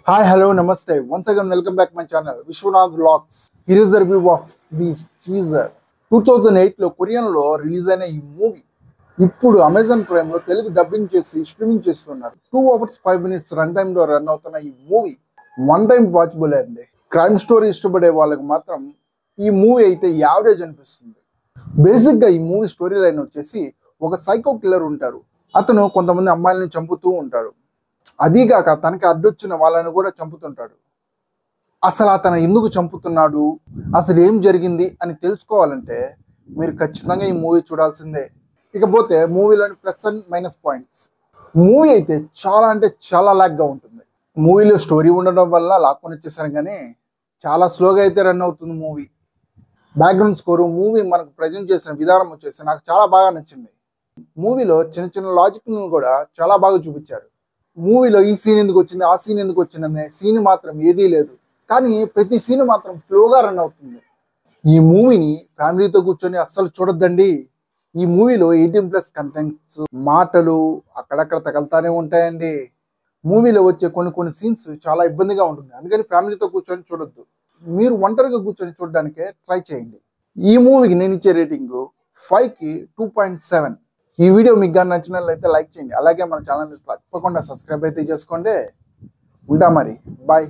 Hi, hello, namaste. Once again, welcome back to my channel, Vishwanath Vlogs. Here is the review of this teaser. 2008లో కొరియన్లో release అయిన ఈ movie ఇప్పుడు Amazon ప్రైమ్లో Telugu dubbing చేసి streaming చేస్తున్నారు. 2 hours 5 minutes రన్ టైంలో రన్ అవుతున్న ఈ మూవీ వన్ టైం వాచబుల్ అండి. క్రైమ్ స్టోరీ ఇష్టపడే వాళ్ళకి మాత్రం ఈ మూవీ అయితే యావరేజ్ అనిపిస్తుంది. బేసిక్గా ఈ మూవీ స్టోరీ లైన్ వచ్చేసి ఒక సైకో కిల్లర్ ఉంటారు. అతను కొంతమంది అమ్మాయిలను చంపుతూ ఉంటారు. అదీగాక తనకి అడ్డొచ్చిన వాళ్ళని కూడా చంపుతుంటాడు. అసలు అతను ఎందుకు చంపుతున్నాడు, అసలు ఏం జరిగింది అని తెలుసుకోవాలంటే మీరు ఖచ్చితంగా ఈ మూవీ చూడాల్సిందే. ఇకపోతే మూవీలోని plus and minus points. Movie అయితే చాలా అంటే చాలా లాగ్గా ఉంటుంది. మూవీలో స్టోరీ ఉండడం వల్ల లాక్కొని వచ్చేసాను, కానీ చాలా స్లోగా అయితే రన్ అవుతుంది మూవీ. బ్యాక్గ్రౌండ్ స్కోరు, మూవీ మనకు ప్రజెంట్ చేసిన విధానం వచ్చేసి నాకు చాలా బాగా నచ్చింది. మూవీలో చిన్న చిన్న లాజిక్ను కూడా చాలా బాగా చూపించారు. మూవీలో ఈ సీన్ ఎందుకు వచ్చింది, ఆ సీన్ ఎందుకు వచ్చిందనే సీన్ మాత్రం ఏదీ లేదు, కానీ ప్రతి సీన్ మాత్రం ఫ్లోగా రన్ అవుతుంది. ఈ మూవీని ఫ్యామిలీతో కూర్చొని అస్సలు చూడొద్దండి. ఈ మూవీలో 18+ కంటెంట్స్, మాటలు అక్కడక్కడ తగలుతానే ఉంటాయండి. మూవీలో వచ్చే కొన్ని సీన్స్ చాలా ఇబ్బందిగా ఉంటుంది, అందుకని ఫ్యామిలీతో కూర్చొని చూడొద్దు. మీరు ఒంటరిగా కూర్చొని చూడడానికే ట్రై చేయండి. ఈ మూవీకి నేను ఇచ్చే రేటింగ్ 5కి 2.7. ఈ వీడియో మీకు కానీ నచ్చినట్లయితే లైక్ చేయండి, అలాగే మన ఛానల్ని తప్పకుండా సబ్స్క్రైబ్ అయితే చేసుకోండి. ఉంటా మరి, బాయ్.